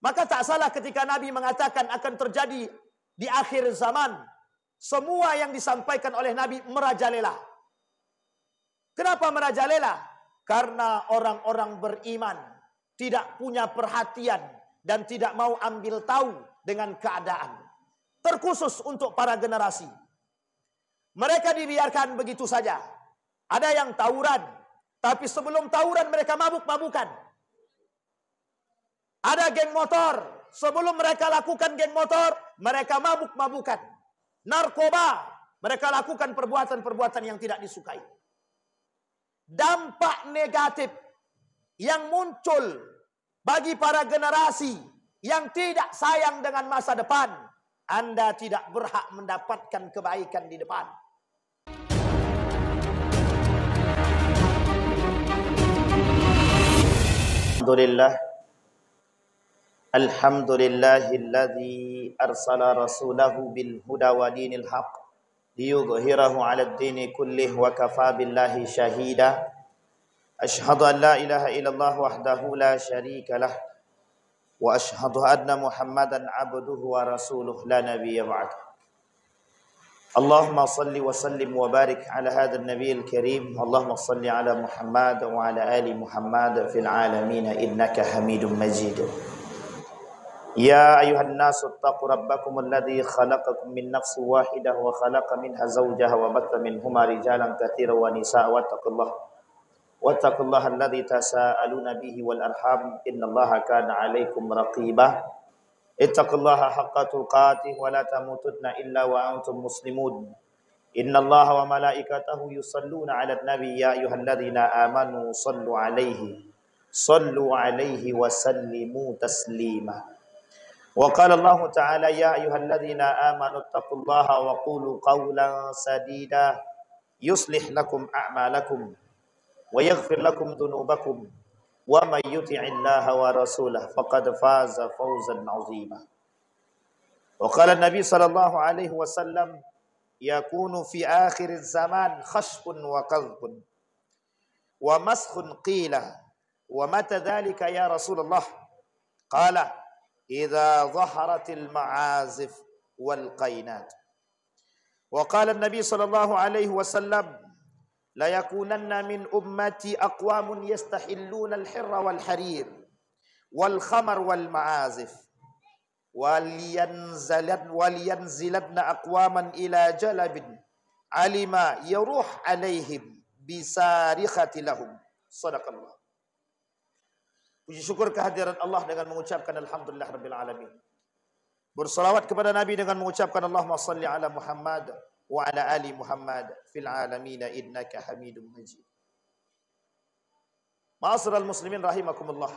Maka tak salah ketika Nabi mengatakan akan terjadi di akhir zaman, semua yang disampaikan oleh Nabi merajalela. Kenapa merajalela? Karena orang-orang beriman tidak punya perhatian dan tidak mau ambil tahu dengan keadaan. Terkhusus untuk para generasi. Mereka dibiarkan begitu saja. Ada yang tawuran, tapi sebelum tawuran mereka mabuk-mabukan. Ada geng motor, sebelum mereka lakukan geng motor, mereka mabuk-mabukan. Narkoba, mereka lakukan perbuatan-perbuatan yang tidak disukai. Dampak negatif yang muncul bagi para generasi yang tidak sayang dengan masa depan, Anda tidak berhak mendapatkan kebaikan di depan. Alhamdulillahilladzi arsala rasulahu bil huda wa dinil haqq liyudhhirahu 'alad dini kullih wa kafaa billahi shahida. Asyhadu an la ilaha illallah wahdahu la syarika lah wa asyhadu anna Muhammadan 'abduhu wa rasuluh la nabiyya ba'dahu. Allahumma salli wa sallim wa barik ala hadzal nabiyil karim. Allahumma salli ala Muhammad wa ala ali Muhammad fil alamin innaka Hamidum Majid. Ya ayuhan nasu taqu rabbakum alladhi khalaqakum min nafsin wahidah wa khalaqa minha zawjaha wa batta minhuma rijalan katsiran wa nisaa wattaqullaha alladhi tasaaluna bihi wal arham innallaha kana 'alaikum raqiba. Ittaqullaha haqqa tuqatih wa la tamutunna illa wa antum muslimun. Innallaha wa malaikatahu yusalluna 'alan nabi ya ayyuhalladzina amanu sallu 'alaihi wa sallimu taslima. Wa qala Allah ta'ala ya ayyuhalladzina amanu taqullaha wa qulu qawlan sadida yuslih lakum a'malakum wa yaghfir lakum dhunubakum wa may yuti'illaha wa rasulahu faqad faza fawzan 'azima. Wa qala an-nabi sallallahu alaihi wasallam yakunu fi akhiriz zaman khashfun wa qadhbun wa maskhun qila wa mata dhalika ya Rasulullah qala idza dhaharatil ma'azif wal qainat. Wa qala an-nabi sallallahu alaihi wasallam la yakunanna min ummati aqwamun yastahilluna al-hirra wal harir wal khamar wal ma'azif wal yanziladna aqwaman ila jalabin alima yaruh alaihim bisarikhati lahum. Sadaqallah. Puji syukur kehadiran Allah dengan mengucapkan alhamdulillah rabbil alamin. Bersalawat kepada Nabi dengan mengucapkan Allahumma salli ala Muhammad wa ala ali Muhammad fil alamin innaka Hamidum Majid. Ma'asyiral muslimin rahimakumullah.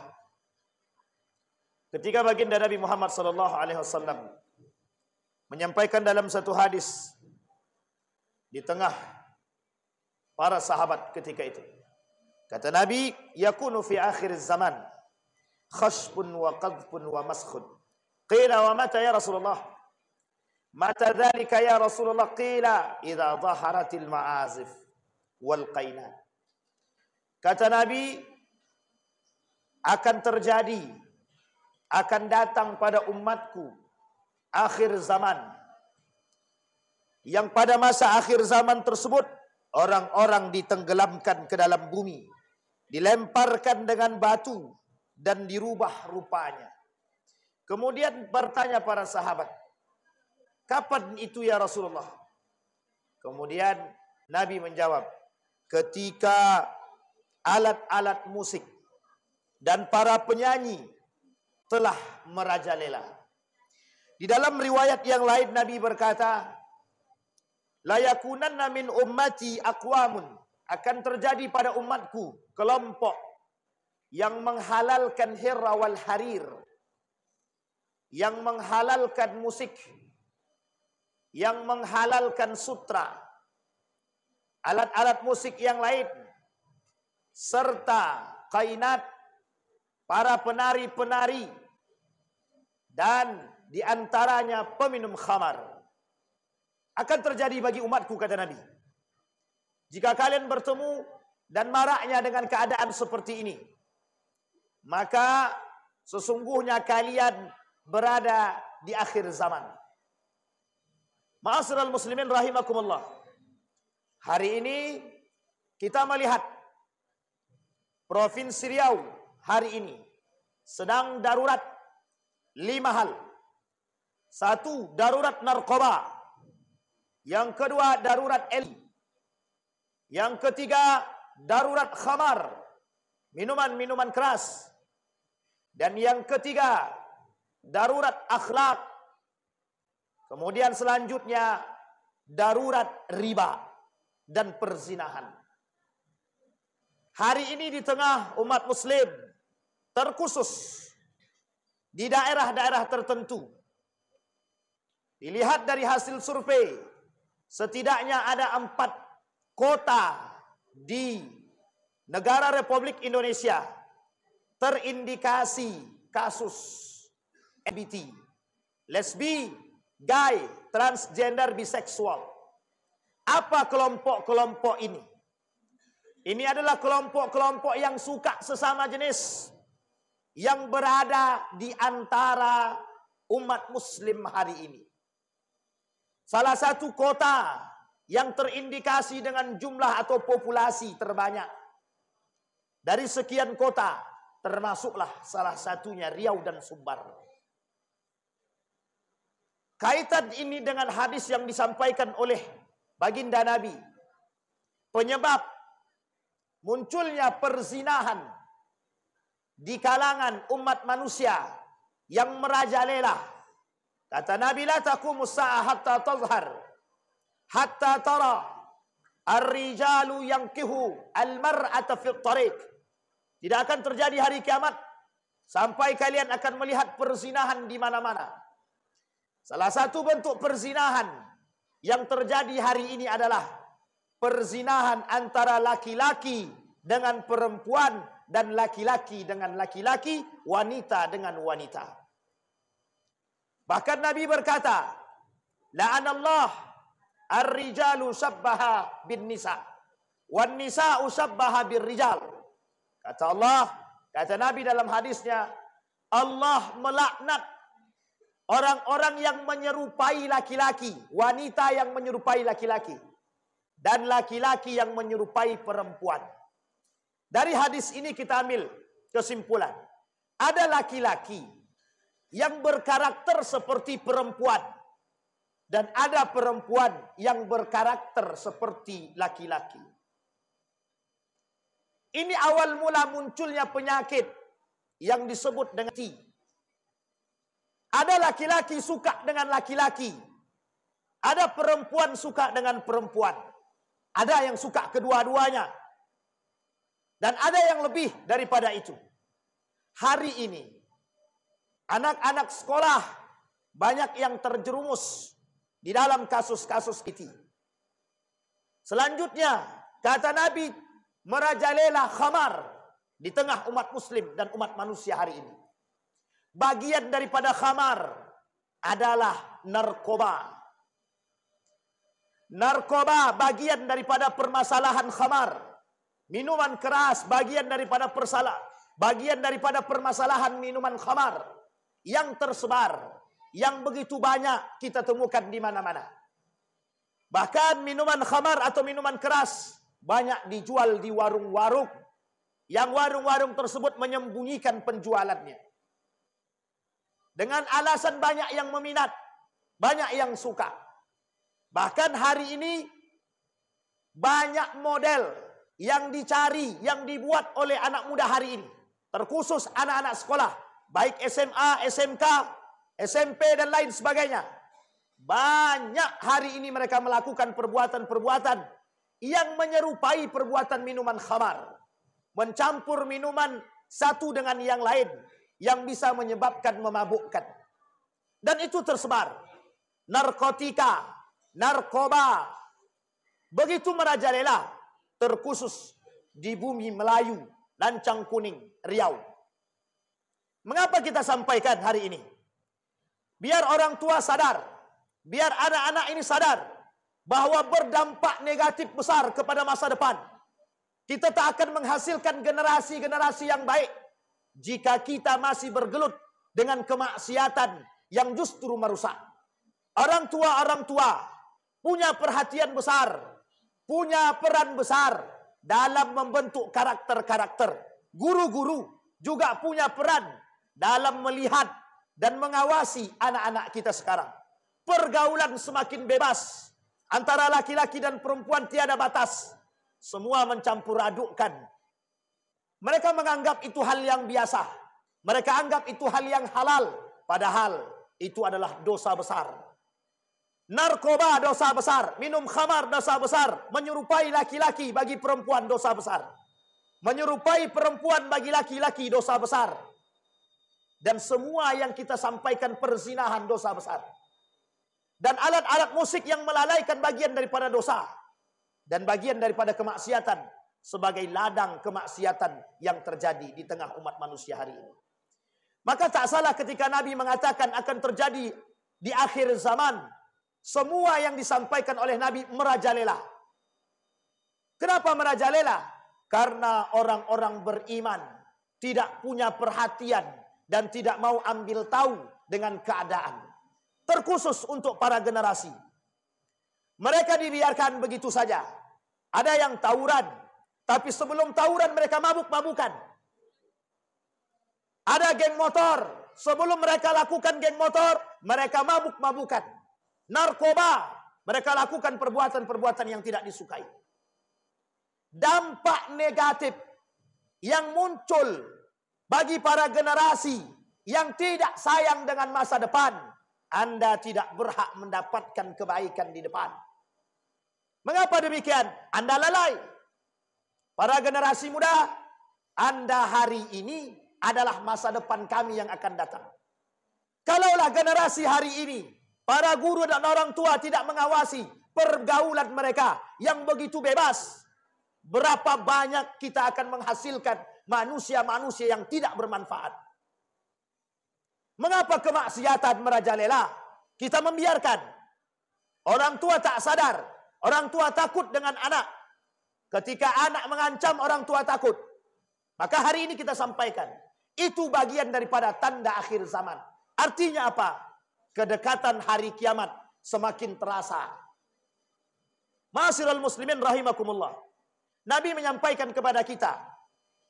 Ketika baginda Nabi Muhammad sallallahu alaihi wasallam menyampaikan dalam satu hadis di tengah para sahabat ketika itu, kata Nabi, yakunu fi akhir zaman khashbun wa qadhfun wa maskhun. Qila wa mata ya Rasulullah? Mata dhalika ya Rasulullah? Qila idza dhaharatil ma'azif wal qainat. Kata Nabi, akan terjadi, akan datang pada umatku akhir zaman, yang pada masa akhir zaman tersebut orang-orang ditenggelamkan ke dalam bumi, dilemparkan dengan batu dan dirubah rupanya. Kemudian bertanya para sahabat, kapan itu ya Rasulullah? Kemudian Nabi menjawab, ketika alat-alat musik dan para penyanyi telah merajalela. Di dalam riwayat yang lain Nabi berkata, la yakunanna min ummati aqwamun, akan terjadi pada umatku kelompok yang menghalalkan hirra wal harir, yang menghalalkan musik, yang menghalalkan sutra, alat-alat musik yang lain, serta qainat, para penari-penari, dan diantaranya peminum khamar. Akan terjadi bagi umatku, kata Nabi. Jika kalian bertemu dan maraknya dengan keadaan seperti ini, maka sesungguhnya kalian berada di akhir zaman. Ma'asyiral muslimin rahimakumullah. Hari ini kita melihat Provinsi Riau hari ini sedang darurat 5 hal. 1, darurat narkoba. Yang kedua, darurat Yang ketiga, darurat khamar, minuman-minuman keras. Dan yang ketiga, darurat akhlak. Kemudian selanjutnya, darurat riba dan perzinahan. Hari ini di tengah umat muslim, terkhusus di daerah-daerah tertentu, dilihat dari hasil survei, setidaknya ada 4 kota di negara Republik Indonesia terindikasi kasus LGBT, lesbi, gay, transgender, biseksual. Apa kelompok-kelompok ini? Ini adalah kelompok-kelompok yang suka sesama jenis, yang berada di antara umat muslim hari ini. Salah satu kota yang terindikasi dengan jumlah atau populasi terbanyak dari sekian kota, termasuklah salah satunya Riau dan Sumbar. Kaitan ini dengan hadis yang disampaikan oleh baginda Nabi, penyebab munculnya perzinahan di kalangan umat manusia yang merajalela. Kata Nabi, la taqumu sa'ah hatta tazhar hatta tara ar-rijalu yankihu al-mar'ata fi tariq. Tidak akan terjadi hari kiamat sampai kalian akan melihat perzinahan di mana-mana. Salah satu bentuk perzinahan yang terjadi hari ini adalah perzinahan antara laki-laki dengan perempuan dan laki-laki dengan laki-laki, wanita dengan wanita. Bahkan Nabi berkata, la'anallah ar-rijalu syabbaha bin nisa wan nisa'u syabbaha bir rijal. Kata Allah, kata Nabi dalam hadisnya, Allah melaknat orang-orang yang menyerupai laki-laki, wanita yang menyerupai laki-laki, dan laki-laki yang menyerupai perempuan. Dari hadis ini kita ambil kesimpulan. Ada laki-laki yang berkarakter seperti perempuan, dan ada perempuan yang berkarakter seperti laki-laki. Ini awal mula munculnya penyakit yang disebut dengan T. Ada laki-laki suka dengan laki-laki. Ada perempuan suka dengan perempuan. Ada yang suka kedua-duanya. Dan ada yang lebih daripada itu. Hari ini, anak-anak sekolah banyak yang terjerumus di dalam kasus-kasus itu. Selanjutnya, kata Nabi, merajalela khamar di tengah umat muslim dan umat manusia hari ini. Bagian daripada khamar adalah narkoba. Narkoba bagian daripada permasalahan khamar. Minuman keras bagian daripada permasalahan minuman khamar yang tersebar, yang begitu banyak kita temukan di mana-mana. Bahkan minuman khamar atau minuman keras banyak dijual di warung-warung, yang warung-warung tersebut menyembunyikan penjualannya. Dengan alasan banyak yang meminat, banyak yang suka. Bahkan hari ini banyak model yang dicari, yang dibuat oleh anak muda hari ini. Terkhusus anak-anak sekolah, baik SMA, SMK, SMP dan lain sebagainya. Banyak hari ini mereka melakukan perbuatan-perbuatan yang menyerupai perbuatan minuman khamar. Mencampur minuman satu dengan yang lain yang bisa menyebabkan memabukkan. Dan itu tersebar. Narkotika, narkoba, begitu merajalela, terkhusus di bumi Melayu, Lancang Kuning, Riau. Mengapa kita sampaikan hari ini? Biar orang tua sadar, biar anak-anak ini sadar bahwa berdampak negatif besar kepada masa depan. Kita tak akan menghasilkan generasi-generasi yang baik jika kita masih bergelut dengan kemaksiatan yang justru merusak. Orang tua punya perhatian besar, punya peran besar dalam membentuk karakter-karakter. Guru-guru juga punya peran dalam melihat dan mengawasi anak-anak kita sekarang. Pergaulan semakin bebas. Antara laki-laki dan perempuan tiada batas. Semua mencampur adukkan. Mereka menganggap itu hal yang biasa. Mereka anggap itu hal yang halal. Padahal itu adalah dosa besar. Narkoba dosa besar. Minum khamar dosa besar. Menyerupai laki-laki bagi perempuan dosa besar. Menyerupai perempuan bagi laki-laki dosa besar. Dan semua yang kita sampaikan perzinahan dosa besar. Dan alat-alat musik yang melalaikan bagian daripada dosa. Dan bagian daripada kemaksiatan. Sebagai ladang kemaksiatan yang terjadi di tengah umat manusia hari ini. Maka tak salah ketika Nabi mengatakan akan terjadi di akhir zaman. Semua yang disampaikan oleh Nabi merajalela. Kenapa merajalela? Karena orang-orang beriman tidak punya perhatian dan tidak mau ambil tahu dengan keadaan. Terkhusus untuk para generasi. Mereka dibiarkan begitu saja. Ada yang tawuran, tapi sebelum tawuran mereka mabuk-mabukan. Ada geng motor, sebelum mereka lakukan geng motor, mereka mabuk-mabukan. Narkoba, mereka lakukan perbuatan-perbuatan yang tidak disukai. Dampak negatif yang muncul bagi para generasi yang tidak sayang dengan masa depan, Anda tidak berhak mendapatkan kebaikan di depan. Mengapa demikian? Anda lalai. Para generasi muda, Anda hari ini adalah masa depan kami yang akan datang. Kalaulah generasi hari ini, para guru dan orang tua tidak mengawasi pergaulan mereka yang begitu bebas, berapa banyak kita akan menghasilkan manusia-manusia yang tidak bermanfaat. Mengapa kemaksiatan merajalela? Kita membiarkan. Orang tua tak sadar. Orang tua takut dengan anak. Ketika anak mengancam, orang tua takut. Maka hari ini kita sampaikan. Itu bagian daripada tanda akhir zaman. Artinya apa? Kedekatan hari kiamat semakin terasa. Ma'asyiral muslimin rahimakumullah. Nabi menyampaikan kepada kita,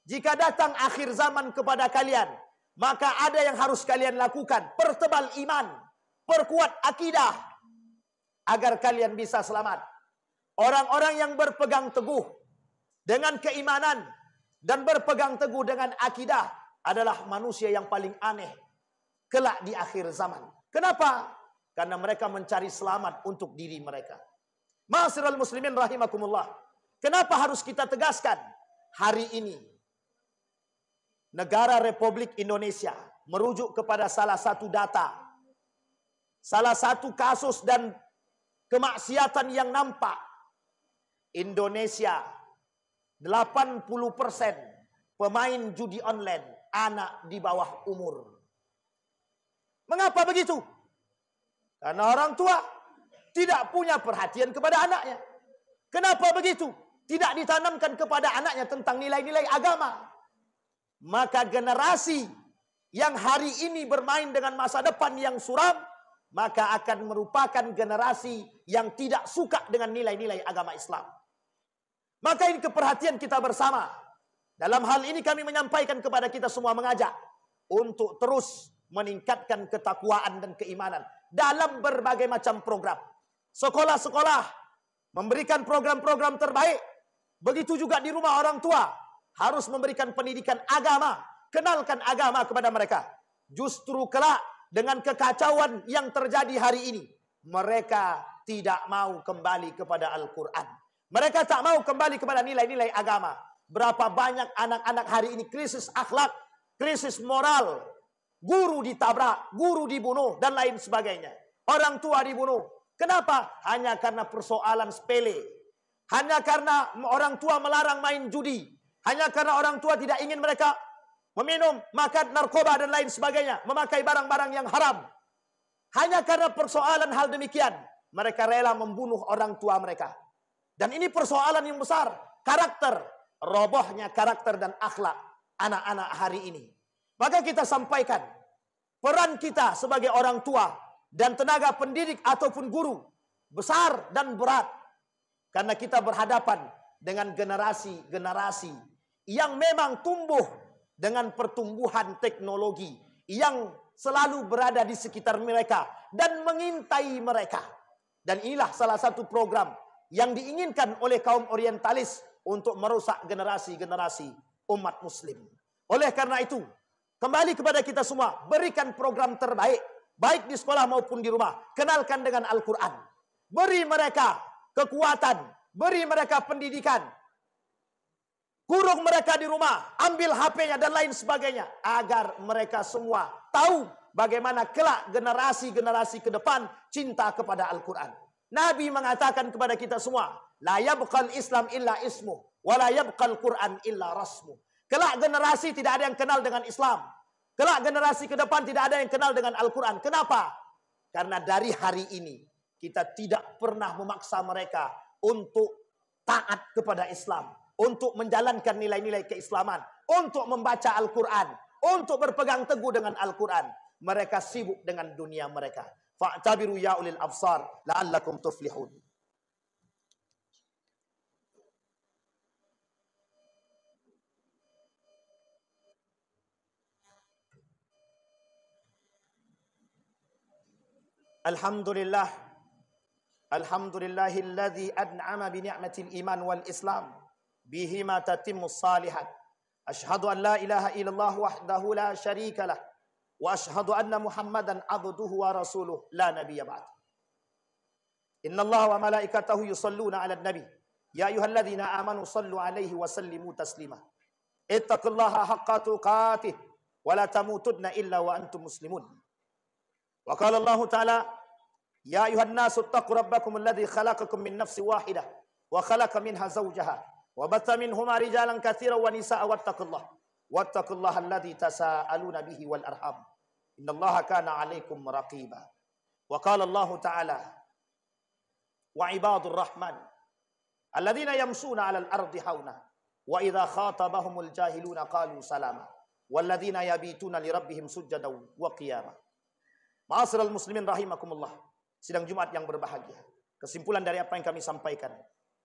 jika datang akhir zaman kepada kalian, maka ada yang harus kalian lakukan. Pertebal iman, perkuat akidah, agar kalian bisa selamat. Orang-orang yang berpegang teguh dengan keimanan dan berpegang teguh dengan akidah adalah manusia yang paling aneh kelak di akhir zaman. Kenapa? Karena mereka mencari selamat untuk diri mereka. Ma'asyiral muslimin rahimakumullah. Kenapa harus kita tegaskan hari ini? Negara Republik Indonesia merujuk kepada salah satu data, salah satu kasus dan kemaksiatan yang nampak. Indonesia 80% pemain judi online anak di bawah umur. Mengapa begitu? Karena orang tua tidak punya perhatian kepada anaknya. Kenapa begitu? Tidak ditanamkan kepada anaknya tentang nilai-nilai agama. Maka generasi yang hari ini bermain dengan masa depan yang suram, maka akan merupakan generasi yang tidak suka dengan nilai-nilai agama Islam. Maka ini keperhatian kita bersama. Dalam hal ini kami menyampaikan kepada kita semua, mengajak untuk terus meningkatkan ketakwaan dan keimanan dalam berbagai macam program. Sekolah-sekolah memberikan program-program terbaik. Begitu juga di rumah orang tua harus memberikan pendidikan agama, kenalkan agama kepada mereka. Justru kelak dengan kekacauan yang terjadi hari ini, mereka tidak mau kembali kepada Al-Quran. Mereka tak mau kembali kepada nilai-nilai agama. Berapa banyak anak-anak hari ini krisis akhlak, krisis moral, guru ditabrak, guru dibunuh, dan lain sebagainya. Orang tua dibunuh. Kenapa? Hanya karena persoalan sepele. Hanya karena orang tua melarang main judi. Hanya karena orang tua tidak ingin mereka meminum, makan narkoba dan lain sebagainya, memakai barang-barang yang haram. Hanya karena persoalan hal demikian, mereka rela membunuh orang tua mereka. Dan ini persoalan yang besar, karakter, robohnya karakter dan akhlak anak-anak hari ini. Maka kita sampaikan, peran kita sebagai orang tua dan tenaga pendidik ataupun guru besar dan berat. Karena kita berhadapan dengan generasi-generasi yang memang tumbuh dengan pertumbuhan teknologi yang selalu berada di sekitar mereka dan mengintai mereka. Dan inilah salah satu program yang diinginkan oleh kaum orientalis untuk merusak generasi-generasi umat muslim. Oleh karena itu, kembali kepada kita semua, berikan program terbaik, baik di sekolah maupun di rumah. Kenalkan dengan Al-Quran. Beri mereka kekuatan, beri mereka pendidikan. Kurung mereka di rumah, ambil HP-nya dan lain sebagainya. Agar mereka semua tahu bagaimana kelak generasi-generasi ke depan cinta kepada Al-Quran. Nabi mengatakan kepada kita semua, la yabqal Islam illa ismu, wa la yabqal Quran illa rasmu. Kelak generasi tidak ada yang kenal dengan Islam. Kelak generasi ke depan tidak ada yang kenal dengan Al-Quran. Kenapa? Karena dari hari ini kita tidak pernah memaksa mereka untuk taat kepada Islam, untuk menjalankan nilai-nilai keislaman, untuk membaca Al-Quran, untuk berpegang teguh dengan Al-Quran. Mereka sibuk dengan dunia mereka. Fa'tabiru ya ulil absar la'allakum tuflihun. Alhamdulillah. Alhamdulillahilladzi an'ama bi ni'matil iman wal islam bihima tatimmus salihat. Asyhadu an la ilaha illallah wahdahu la syarika lah. Wa asyhadu anna Muhammadan abduhu wa rasuluh la nabiyya ba'd. Innallaha wa malaikatahu yusalluna 'alan nabi. Ya ayyuhalladzina amanu sallu 'alaihi wa sallimu taslima. Ittaqullaha haqqa tuqatih wa la tamutunna illa wa antum muslimun. Wa qala Allah Ta'ala, ya ayuhan nasu ittaqu rabbakum alladzi khalaqakum min nafsin wahidah wa khalaqa minha zawjaha wa batha minhuma rijalan katsiran wa nisaa'a wattaqullaha alladzi tasaaluna bihi wal arham innallaha kana 'alaikum raqiba. Wa qala Allah Ta'ala, wa ibadur rahman alladzina yamshuna 'alal ardi hauna wa idza khatabahumul jahiluna qalu salama walladzina yabituna li rabbihim sujjadan wa qiyama. Ma'asyiral muslimin rahimakumullah. Sidang Jumat yang berbahagia. Kesimpulan dari apa yang kami sampaikan,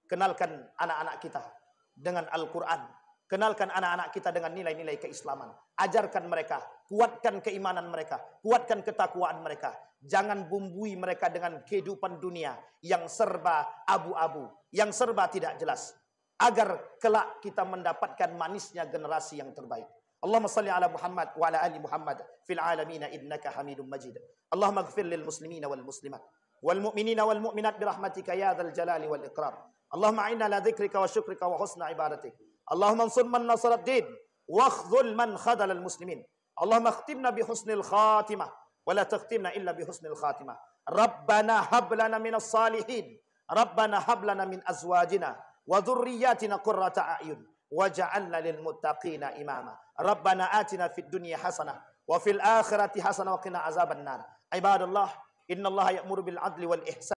kenalkan anak-anak kita dengan Al-Quran. Kenalkan anak-anak kita dengan nilai-nilai keislaman. Ajarkan mereka, kuatkan keimanan mereka, kuatkan ketakwaan mereka. Jangan bumbui mereka dengan kehidupan dunia yang serba abu-abu, yang serba tidak jelas. Agar kelak kita mendapatkan manisnya generasi yang terbaik. Allahumma salli ala Muhammad wa ala ali Muhammad fil alamin innaka Hamidum Majid. Allahumma ighfir lil muslimina wal muslimat wal mu'minina wal mu'minat bi rahmatika ya dzal jalali wal ikram. Allahumma a'inna ala dzikrika wa syukrika wa husna ibadatik. Allahumma ansur man nasara ad-din wa khzul man khadala al muslimin. Allahumma khtimna bi husnil khatimah wa la takhtimna illa bi husnil khatimah. Rabbana hab lana minas salihin. Rabbana hab lana min azwajina wa dhurriyyatina qurrata a'yun waj'alna lil muttaqina imama. Rabbana atina fid dunya hasanah wa fil akhirati hasanah wa qina azabannar. Ibadallah, innallaha ya'muru bil adli wal ihsan